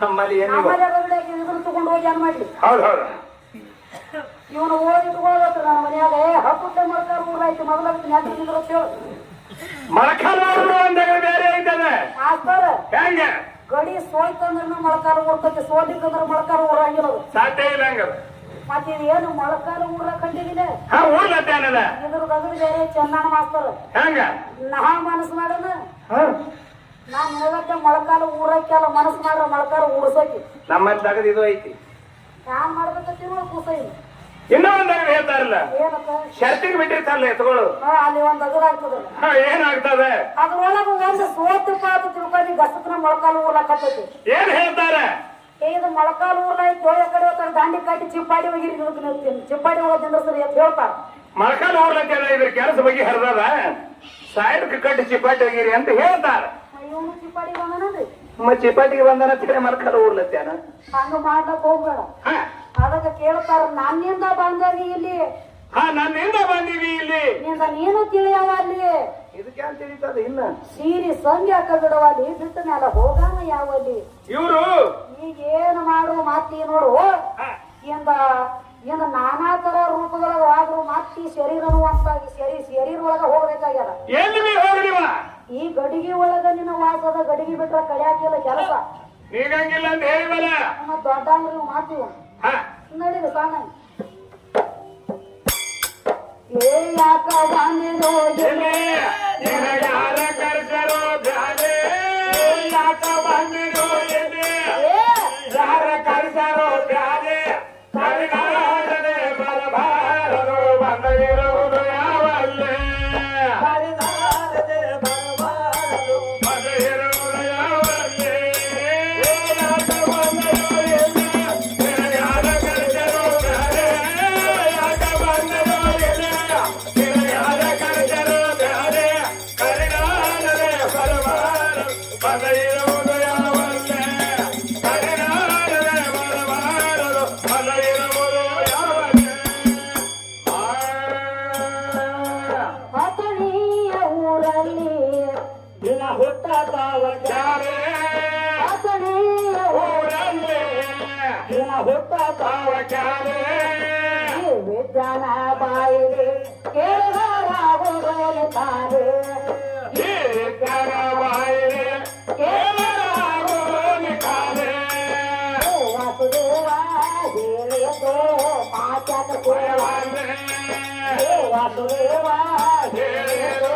ನಮ್ಮಲ್ಲಿ ತಗೊಂಡು ಹೋಗಿ ಏನ್ ಮಾಡ್ಲಿ ಹೌದು ಹೌದು ಇವನು ಓದಿ ತಗೋಬೇಕು ನನ್ನ ಮನ್ಯಾಗ ಹಕ್ಕುತ್ತೆ ಮೊಳಕಾರ ಊರಾಯ್ತು ಮೊದಲ ಮೊಳಕಾಲ ಅಂದಾಗ ಬೇರೆ ಐತದೆ ಆಸ್ತಾರ ಹೆಂಗ ಗಡಿ ಸೋಯ್ತಂದ್ರ ಮೊಳಕಾರ ಊರ್ತೈತಿ ಸೋಲಿಕ್ಕಂದ್ರ ಮೊಳಕಾರ ಊರಾಗಿರೋದು ಸಾಧ್ಯ ಇಲ್ಲ ಹಂಗ ಮತ್ತೆ ಇದು ಏನು ಮೊಳಕಾರ ಊರ ಕಂಡಿಗಿದೆ ಊರ್ಲತ್ತೇನದ ಇದ್ರ ಬಗಲ್ ಬೇರೆ ಚಂದನ ಮಾಸ್ತರ ಹೆಂಗ ನಾ ಮನಸ್ಸು ಮಾಡೋಣ ನಾನ್ ಹೇಳಕ್ಕೆ ಮೊಳಕಾಲ ಊರಕ್ಕೆಲ್ಲ ಮನಸ್ಸು ಮಾಡ್ರ ಮೊಳಕಾರ ಊರ್ಸೋಕಿ ನಮ್ಮಲ್ಲಿ ತಗದ್ ಇದು ಐತಿ ಯಾನ್ ಮಾಡ್ಬೇಕಂತ ಕೂಸ ಇಲ್ಲ ಇನ್ನೂ ಒಂದಾಗ ಹೇಳ್ತಾರಲ್ಲ ಏನಪ್ಪ ಶರ್ತಿಗೆ ಬಿಟ್ಟಿರ್ತಾರಲ್ಲ ಎತ್ಗಳು ಅಲ್ಲಿ ಒಂದ್ ಅಗರ್ ಆಗ್ತದಲ್ಲ ಏನಾಗ್ತದೆ ಅದ್ರೊಳಗ ಒಂದು ಸೋತಪ್ಪ ಅಂತ ತಿಳ್ಕೊಂಡು ಗಸಕ್ನ ಮೊಳಕಾಲ ಊರ್ಲಕತ್ತೈತಿ ಏನ್ ಹೇಳ್ತಾರೆ ಇದು ಮೊಳಕಾಲ ಊರ್ಲ ಐತಿ ಹೋಯ ಕಡೆ ಹೋಗ್ತಾರೆ ದಾಂಡಿ ಕಟ್ಟಿ ಚಿಪ್ಪಾಡಿ ಹೋಗಿರಿ ಚಿಪ್ಪಾಡಿ ಹೋಗೋದ್ ನಿಂದ್ರಸ್ರಿ ಅಂತ ಹೇಳ್ತಾರ ಮೊಳಕಾಲ ಊರ್ಲತ್ತೇನ ಇದ್ರ ಕೆಲಸ ಬಗ್ಗೆ ಹರಿದದ ಸಾಯದಕ್ಕೆ ಕಟ್ಟಿ ಚಿಪ್ಪಾಟಿ ಹೋಗಿರಿ ಅಂತ ಹೇಳ್ತಾರ ಇವನು ಚಿಪ್ಪಾಡಿ ಬಂದನಲ್ರಿ ಚಿಪ್ಪಾಟಿಗೆ ಬಂದನ ಮೊಳಕಾಲ ಊರ್ಲತ್ತೇನ ಹಂಗ ಮಾಡ್ಲಕ್ ಹೋಗ್ಬೇಡ ಅದಕ್ಕೆ ಕೇಳ್ತಾರ ನನ್ನಿಂದ ಬಂದವಿ ಇಲ್ಲಿ ನನ್ನಿಂದ ಬಂದೀವಿ ಇಲ್ಲಿ ನಿಂದ ನೀನು ತಿಳಿಯವ ಅಲ್ಲಿ ಇದಕ್ಕೆ ಅಂತ ತಿಳಿತದ ಇನ್ನ ಸೀರಿ ಸಂಜೆ ಹಾಕ ಬಿಡವಲ್ಲಿ ಬಿಟ್ಟ ಮೇಲೆ ಹೋಗಾನ ಯಾವಲ್ಲಿ ಇವರು ಈಗ ಏನು ಮಾಡು ಮಾತಿ ನೋಡು ಇಂದ ನಾನಾ ತರ ರೂಪದೊಳಗ ಆದ್ರೂ ಮಾತಿ ಶರೀರನು ಅಂತ ಶರೀರ ಒಳಗ ಹೋಗ್ಬೇಕಾಗ್ಯದ ಎಲ್ಲಿ ಹೋಗ್ಲಿವ ಈ ಗಡಿಗೆ ಒಳಗ ನಿನ್ನ ವಾಸದ ಗಡಿಗೆ ಬಿಟ್ರ ಕಳಿಯಾಕಿಲ್ಲ ಕೆಲಸ ನೀಗಂಗಿಲ್ಲ ಅಂತ ಹೇಳಿವಲ್ಲ ದೊಡ್ಡ ಅಂಗ್ರಿ ಮಾಡ್ತೀವ ನಡೀರಿ ಸಣ್ಣ ಏ ಯಾಕ ಬಂದಿರೋ ಯಾರ ಕರ್ಸರೋ ಬ್ಯಾಲೆ ಯಾಕ ಬಂದಿರೋ ಯಾರ ಕರ್ಸರೋ ಬ್ಯಾಲೆ ಕರಿನಾಡನೆ ಬರಬಾರದು ಬಂದಿರುವುದು ಯಾವಲ್ಲೇ ಕರಿನಾಡನೆ ಬರಬಾರದು ಬಂದಿರುವುದು ಯಾವಲ್ಲೇ ಯಾಕ ಬಂದಿರೋ ಯಾರ ಕರ್ಸರೋ ಬ್ಯಾಲೆ ಯಾಕ ಬಂದಿರೋ ಯಾರ ಕರ್ಸರೋ ಬ್ಯಾಲೆ ಕರಿನಾಡನೆ ಬರಬಾರದು ಬಂದಿರುವುದು ಯಾವಲ್ಲೇ ಕರಿನಾಡನೆ ಬರಬಾರದು ಬಂದಿರುವುದು ಯಾವಲ್ಲೇ ಹತಣಿಯ ಊರಲ್ಲಿ ದಿನ ಹುಟ್ಟತಾವ ಕ್ಯಾರೆ ಹತಣಿಯ ಊರಲ್ಲಿ ದಿನ ಹುಟ್ಟತಾವ ಕ್ಯಾರೆ ವಿಜ್ಞಾನ ಬಾಯಿಲಿ ಕೇಳಲಾಗುವುದಲ್ಲ ತಾರೆ ಈ ಜನ ಬಾಯಿಲೆ ಕೇಳಲಾಗುವುದು ಕಾಲೆ ವಾಸುದೇವ ಹೇಳಿಯೋ ಪಾಚಕ ವಾಸುದೇವ ಹೇಳಿದು